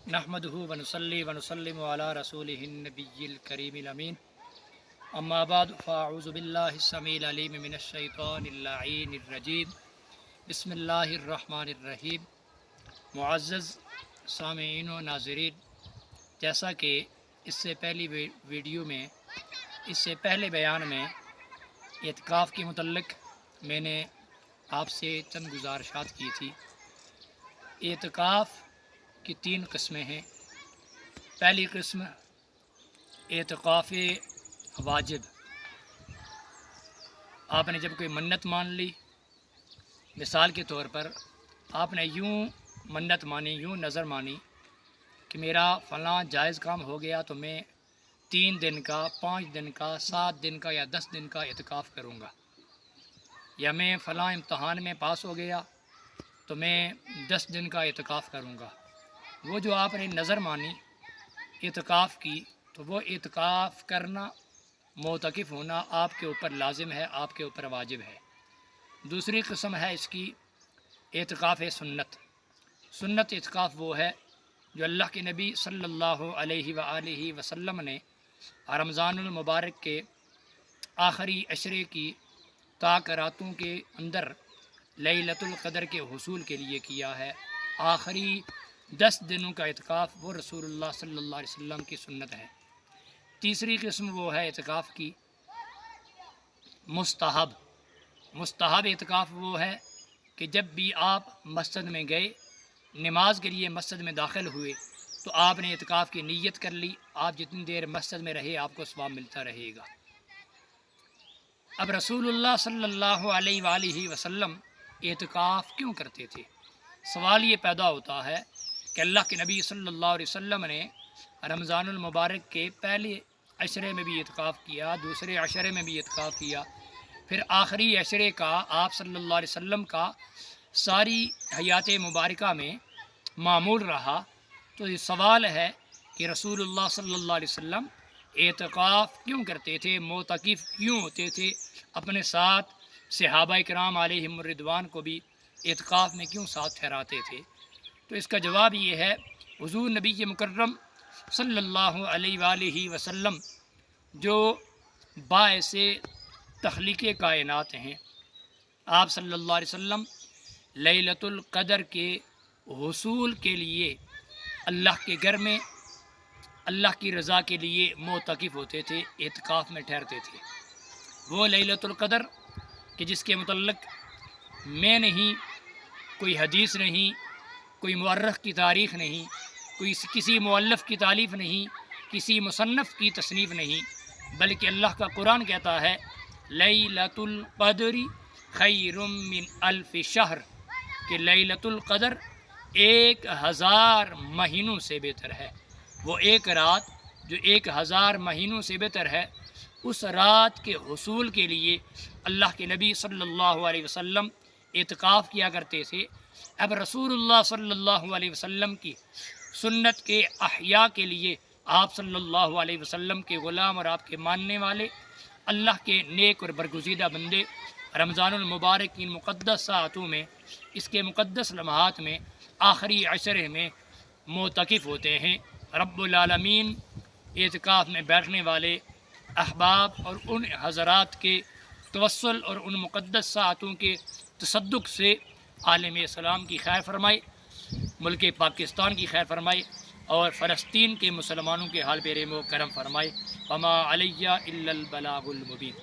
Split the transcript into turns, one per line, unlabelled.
نحمدہ ونصلی ونسلم علی رسولہ النبی الکریم الامین اما بعد فاعوذ باللہ السمیع العلیم من الشیطان اللعین الرجیم بسم اللہ الرحمن الرحیم۔ معزز سامعین و ناظرین، جیسا کہ اس سے پہلی ویڈیو میں اس سے پہلے بیان میں اعتکاف کے متعلق میں نے آپ سے چند گزارشات کی تھی۔ اعتکاف کی 3 قسمیں ہیں۔ پہلی قسم اعتکاف واجب، آپ نے جب کوئی منت مان لی، مثال کے طور پر آپ نے یوں منت مانی، یوں نظر مانی کہ میرا فلاں جائز کام ہو گیا تو میں 3 دن کا، 5 دن کا، 7 دن کا یا 10 دن کا اعتکاف کروں گا، یا میں فلاں امتحان میں پاس ہو گیا تو میں 10 دن کا اعتکاف کروں گا۔ وہ جو آپ نے نظر مانی اعتکاف کی، تو وہ اعتکاف کرنا، معتکف ہونا آپ کے اوپر لازم ہے، آپ کے اوپر واجب ہے۔ دوسری قسم ہے اس کی اعتکاف سنت۔ سنت اعتکاف وہ ہے جو اللہ کے نبی صلی اللہ علیہ وآلہ وسلم نے رمضان المبارک کے آخری عشرے کی طاق راتوں کے اندر لیلۃ القدر کے حصول کے لیے کیا ہے۔ آخری 10 دنوں کا اعتکاف وہ رسول اللہ صلی اللہ علیہ وسلم کی سنت ہے۔ تیسری قسم وہ ہے اعتکاف کی مستحب۔ مستحب اعتکاف وہ ہے کہ جب بھی آپ مسجد میں گئے، نماز کے لیے مسجد میں داخل ہوئے، تو آپ نے اعتکاف کی نیت کر لی، آپ جتنی دیر مسجد میں رہے آپ کو ثواب ملتا رہے گا۔ اب رسول اللہ صلی اللہ علیہ وآلہ وسلم اعتکاف کیوں کرتے تھے؟ سوال یہ پیدا ہوتا ہے کہ اللہ کے نبی صلی اللہ علیہ وسلم نے رمضان المبارک کے پہلے عشرے میں بھی اعتکاف کیا، دوسرے عشرے میں بھی اعتکاف کیا، پھر آخری عشرے کا آپ صلی اللہ علیہ وسلم کا ساری حیات مبارکہ میں معمول رہا۔ تو یہ سوال ہے کہ رسول اللہ صلی اللہ علیہ وسلم اعتکاف کیوں کرتے تھے، معتکف کیوں ہوتے تھے، اپنے ساتھ صحابہ کرام علیہم الرضوان کو بھی اعتکاف میں کیوں ساتھ ٹھہراتے تھے؟ تو اس کا جواب یہ ہے، حضور نبی مکرم صلی اللہ علیہ وآلہ وسلم جو باعث تخلیق کائنات ہیں، آپ صلی اللہ علیہ وسلم لیلۃ القدر کے حصول کے لیے اللہ کے گھر میں اللہ کی رضا کے لیے معتکف ہوتے تھے، اعتکاف میں ٹھہرتے تھے۔ وہ لیلۃ القدر کہ جس کے متعلق میں نہیں، کوئی حدیث نہیں، کوئی مورخ کی تاریخ نہیں، کسی مؤلف کی تالیف نہیں، کسی مصنف کی تصنیف نہیں، بلکہ اللہ کا قرآن کہتا ہے لیلۃ القدر خیر من الف شہر، کہ لیلۃ القدر 1000 مہینوں سے بہتر ہے۔ وہ ایک رات جو 1000 مہینوں سے بہتر ہے، اس رات کے حصول کے لیے اللہ کے نبی صلی اللہ علیہ وسلم اعتکاف کیا کرتے تھے۔ اب رسول اللہ صلی اللہ علیہ وسلم کی سنت کے احیاء کے لیے آپ صلی اللہ علیہ وسلم کے غلام اور آپ کے ماننے والے اللہ کے نیک اور برگزیدہ بندے رمضان المبارک کی مقدس ساعتوں میں، اس کے مقدس لمحات میں، آخری عشرے میں معتکف ہوتے ہیں۔ رب العالمین اعتکاف میں بیٹھنے والے احباب اور ان حضرات کے توسل اور ان مقدس ساعتوں کے تصدق سے عالم اسلام کی خیر فرمائے، ملک پاکستان کی خیر فرمائے، اور فلسطین کے مسلمانوں کے حال پہ رحم و کرم فرمائے۔ وما علیہ الا البلاغ المبین۔